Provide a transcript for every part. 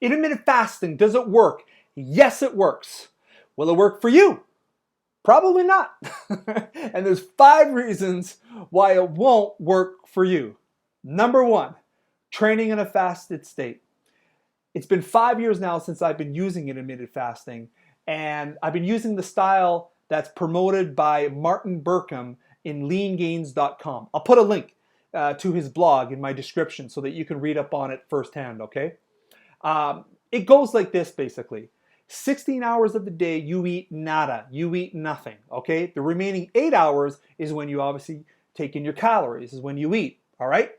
Intermittent fasting, does it work? Yes, it works. Will it work for you? Probably not. And there's 5 reasons why it won't work for you. Number 1, training in a fasted state. It's been 5 years now since I've been using intermittent fasting, and I've been using the style that's promoted by Martin Burkham in leangains.com. I'll put a link to his blog in my description so that you can read up on it firsthand, okay? It goes like this basically. 16 hours of the day, you eat nada, you eat nothing, okay? The remaining 8 hours is when you obviously take in your calories, is when you eat, all right?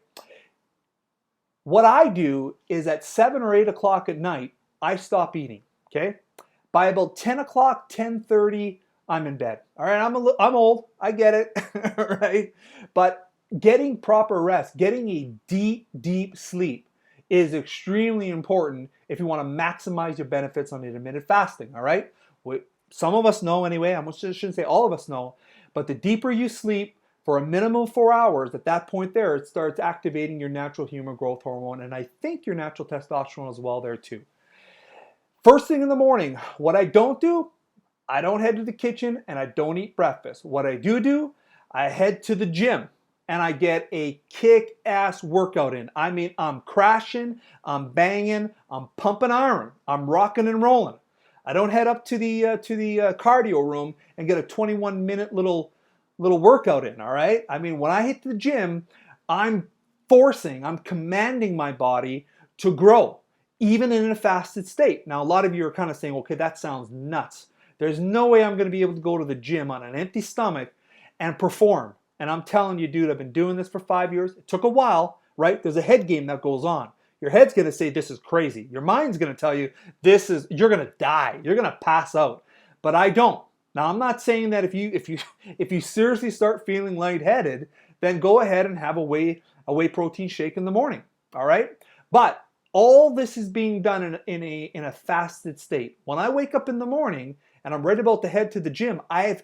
What I do is at 7 or 8 o'clock at night, I stop eating, okay? By about 10 o'clock, 10:30, I'm in bed, all right? I'm old, I get it, right? But getting proper rest, getting a deep sleep is extremely important if you want to maximize your benefits on intermittent fasting, all right? Some of us know anyway, I shouldn't say all of us know, but the deeper you sleep for a minimum of 4 hours, at that point there, it starts activating your natural human growth hormone, and I think your natural testosterone as well there too. First thing in the morning, what I don't do, I don't head to the kitchen and I don't eat breakfast. What I do, I head to the gym and I get a kick-ass workout in. I mean, I'm crashing, I'm banging, I'm pumping iron, I'm rocking and rolling. I don't head up to the cardio room and get a 21-minute little workout in, all right? I mean, when I hit the gym, I'm commanding my body to grow, even in a fasted state. Now, a lot of you are kind of saying, okay, that sounds nuts. There's no way I'm going to be able to go to the gym on an empty stomach and perform. And I'm telling you, dude, I've been doing this for 5 years. It took a while, right? There's a head game that goes on. Your head's going to say this is crazy. Your mind's going to tell you you're going to die. You're going to pass out. But I don't. Now, I'm not saying that if you seriously start feeling lightheaded, then go ahead and have a whey protein shake in the morning. All right? But all this is being done in a fasted state. When I wake up in the morning and I'm right about to head to the gym, I've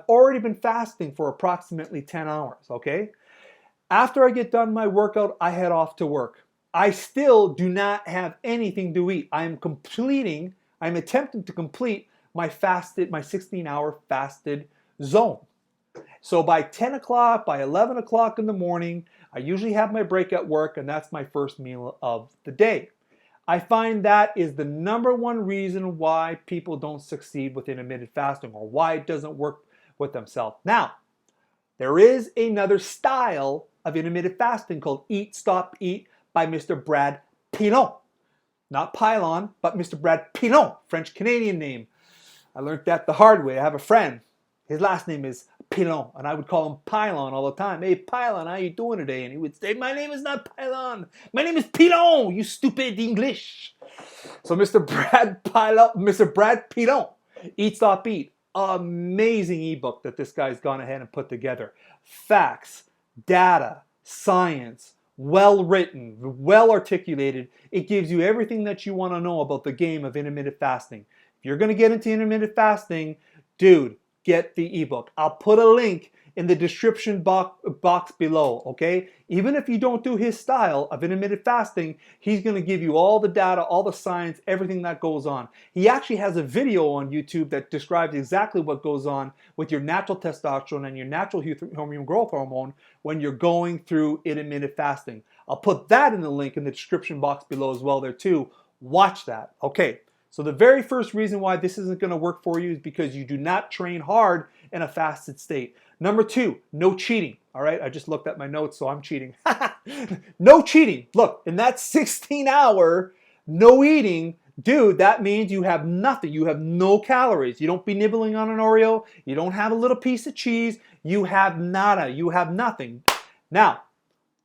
already been fasting for approximately 10 hours, okay? After I get done my workout, I head off to work. I still do not have anything to eat. I'm attempting to complete my 16-hour fasted zone. So by 10 o'clock, by 11 o'clock in the morning, I usually have my break at work, and that's my first meal of the day. I find that is the number 1 reason why people don't succeed with intermittent fasting, or why it doesn't work with themselves. Now, there is another style of intermittent fasting called Eat, Stop, Eat by Mr. Brad Pilon. Not Pylon, but Mr. Brad Pilon, French-Canadian name. I learned that the hard way. I have a friend. His last name is Pilon, and I would call him Pylon all the time. Hey, Pylon, how you doing today? And he would say, my name is not Pylon. My name is Pilon, you stupid English. So Mr. Brad Pilon, Eat, Stop, Eat. Amazing ebook that this guy's gone ahead and put together. Facts, data, science, well written, well articulated. It gives you everything that you want to know about the game of intermittent fasting. If you're going to get into intermittent fasting, dude, get the ebook. I'll put a link in the description box below, okay? Even if you don't do his style of intermittent fasting, he's going to give you all the data, all the science, everything that goes on. He actually has a video on YouTube that describes exactly what goes on with your natural testosterone and your natural human growth hormone when you're going through intermittent fasting. I'll put that in the link in the description box below as well there too. Watch that. Okay, so the very first reason why this isn't going to work for you is because you do not train hard in a fasted state. Number 2, no cheating. All right, I just looked at my notes, so I'm cheating. No cheating. Look, in that 16-hour no eating, dude, that means you have nothing. You have no calories. You don't be nibbling on an Oreo. You don't have a little piece of cheese. You have nada. You have nothing. Now,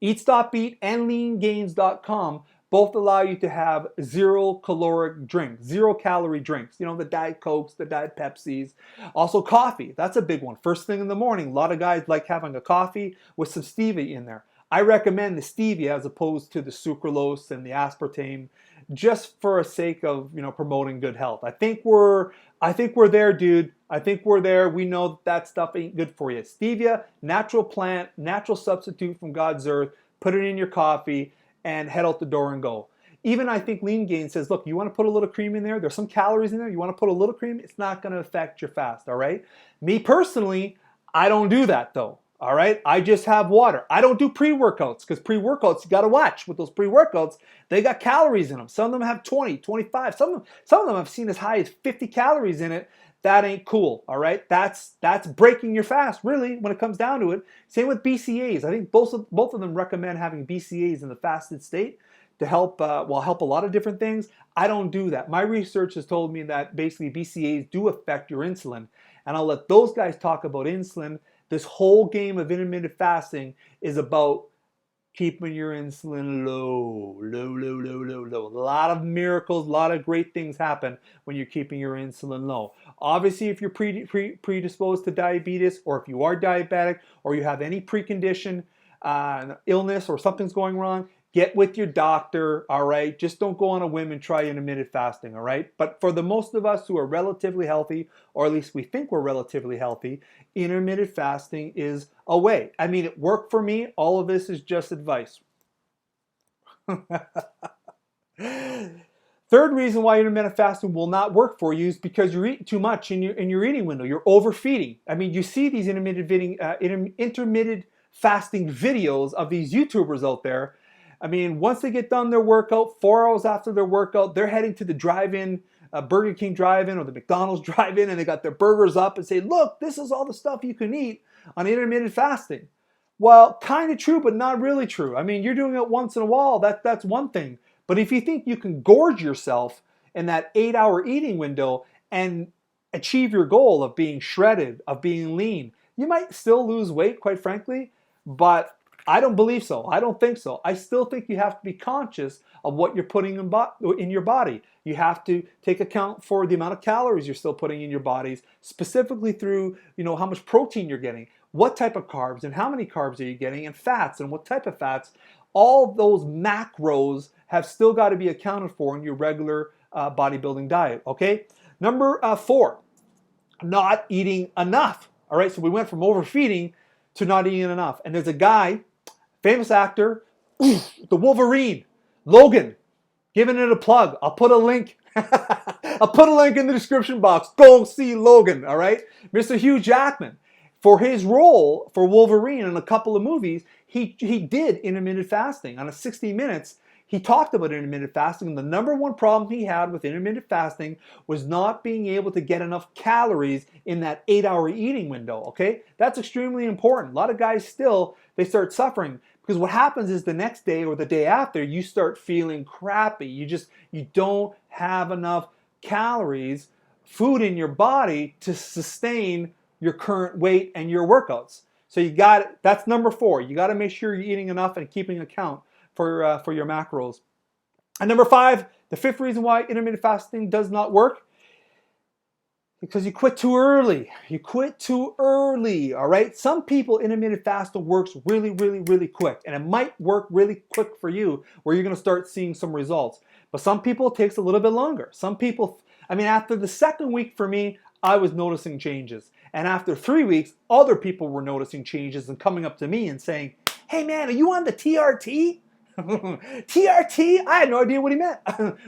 Eat, Stop, Eat and leangains.com both allow you to have 0-caloric drinks, 0-calorie drinks. You know, the Diet Cokes, the Diet Pepsis. Also coffee, that's a big one. First thing in the morning, a lot of guys like having a coffee with some stevia in there. I recommend the stevia as opposed to the sucralose and the aspartame, just for a sake of, you know, promoting good health. I think we're there, dude. I think we're there. We know that stuff ain't good for you. Stevia, natural plant, natural substitute from God's earth. Put it in your coffee and head out the door and go. Even I think Lean Gain says, look, you want to put a little cream in there? There's some calories in there. You want to put a little cream? It's not going to affect your fast, all right? Me personally, I don't do that though, all right? I just have water. I don't do pre-workouts because pre-workouts, you got to watch with those pre-workouts. They got calories in them. Some of them have 20, 25. Some of them I've seen as high as 50 calories in it. That ain't cool, all right? That's breaking your fast, really, when it comes down to it. Same with BCAAs. I think both of them recommend having BCAAs in the fasted state to help, help a lot of different things. I don't do that. My research has told me that basically BCAAs do affect your insulin, and I'll let those guys talk about insulin. This whole game of intermittent fasting is about keeping your insulin low. A lot of miracles, a lot of great things happen when you're keeping your insulin low. Obviously, if you're predisposed to diabetes, or if you are diabetic, or you have any precondition, illness, or something's going wrong, get with your doctor, all right? Just don't go on a whim and try intermittent fasting, all right? But for the most of us who are relatively healthy, or at least we think we're relatively healthy, intermittent fasting is a way. I mean, it worked for me. All of this is just advice. Third reason why intermittent fasting will not work for you is because you're eating too much in your eating window. You're overfeeding. I mean, you see these intermittent fasting videos of these YouTubers out there. I mean, once they get done their workout, 4 hours after their workout, they're heading to the drive-in, Burger King drive-in or the McDonald's drive-in, and they got their burgers up and say, look, this is all the stuff you can eat on intermittent fasting. Well, kind of true, but not really true. I mean, you're doing it once in a while. That's one thing. But if you think you can gorge yourself in that 8-hour eating window and achieve your goal of being shredded, of being lean, you might still lose weight, quite frankly, but I don't believe so. I don't think so. I still think you have to be conscious of what you're putting in your body. You have to take account for the amount of calories you're still putting in your bodies, specifically through, how much protein you're getting, what type of carbs and how many carbs are you getting, and fats and what type of fats. All those macros have still got to be accounted for in your regular bodybuilding diet, okay? Number 4, not eating enough. All right, so we went from overfeeding to not eating enough. And there's a guy, famous actor, the Wolverine, Logan, giving it a plug. I'll put a link. I'll put a link in the description box. Go see Logan, all right? Mr. Hugh Jackman. For his role for Wolverine in a couple of movies, he did intermittent fasting. On a 60 Minutes, he talked about intermittent fasting, and the number one problem he had with intermittent fasting was not being able to get enough calories in that 8-hour eating window, okay? That's extremely important. A lot of guys still, they start suffering because what happens is the next day or the day after, you start feeling crappy. You don't have enough calories, food in your body to sustain your current weight and your workouts. So that's number 4. You got to make sure you're eating enough and keeping account for your macros. And number 5, the 5th reason why intermittent fasting does not work, because you quit too early. You quit too early, all right? Some people, intermittent fasting works really, really, really quick, and it might work really quick for you where you're going to start seeing some results. But some people, it takes a little bit longer. Some people, after the 2nd week for me, I was noticing changes. And after 3 weeks, other people were noticing changes and coming up to me and saying, hey man, are you on the TRT? TRT? I had no idea what he meant.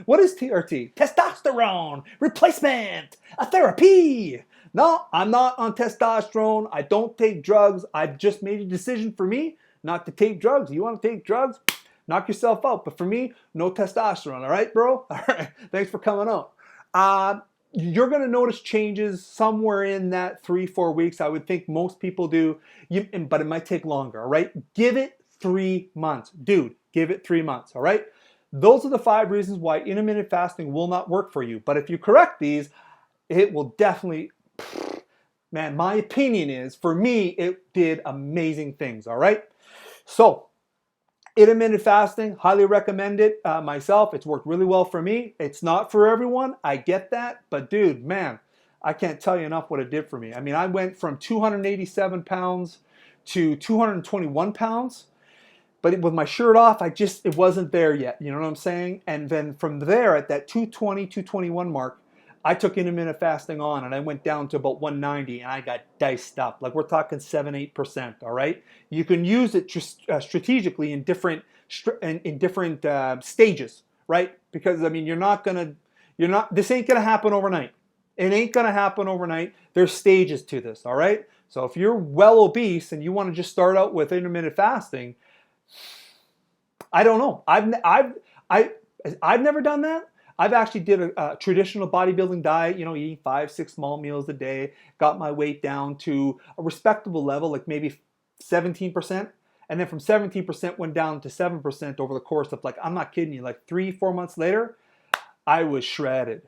What is TRT? Testosterone replacement, a therapy. No, I'm not on testosterone. I don't take drugs. I've just made a decision for me not to take drugs. You want to take drugs? Knock yourself out. But for me, no testosterone. All right, bro? All right. Thanks for coming on. You're going to notice changes somewhere in that 3-4 weeks. I would think most people do, but it might take longer, all right? Give it 3 months. Dude, give it 3 months, all right? Those are the 5 reasons why intermittent fasting will not work for you. But if you correct these, it will definitely, man, my opinion is, for me, it did amazing things, all right? So, intermittent fasting, highly recommend it myself. It's worked really well for me. It's not for everyone. I get that. But dude, man, I can't tell you enough what it did for me. I went from 287 pounds to 221 pounds. But with my shirt off, it wasn't there yet. You know what I'm saying? And then from there, at that 220, 221 mark, I took intermittent fasting on and I went down to about 190 and I got diced up. Like we're talking 7-8%, all right? You can use it strategically in different stages, right? Because I mean, this ain't gonna happen overnight. It ain't gonna happen overnight. There's stages to this, all right? So if you're well obese and you want to just start out with intermittent fasting, I don't know. I've never done that. I've actually did a traditional bodybuilding diet, eating 5-6 small meals a day, got my weight down to a respectable level, like maybe 17%. And then from 17% went down to 7% over the course of, like, I'm not kidding you, like 3-4 months later, I was shredded,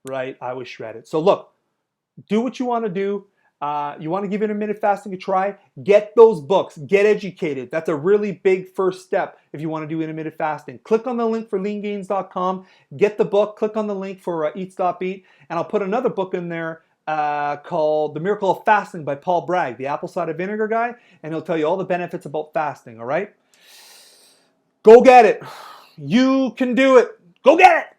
right? I was shredded. So look, do what you want to do. You want to give intermittent fasting a try? Get those books. Get educated. That's a really big first step if you want to do intermittent fasting. Click on the link for leangains.com. Get the book. Click on the link for Eat Stop Eat. And I'll put another book in there called The Miracle of Fasting by Paul Bragg, the apple cider vinegar guy. And he'll tell you all the benefits about fasting, all right? Go get it. You can do it. Go get it.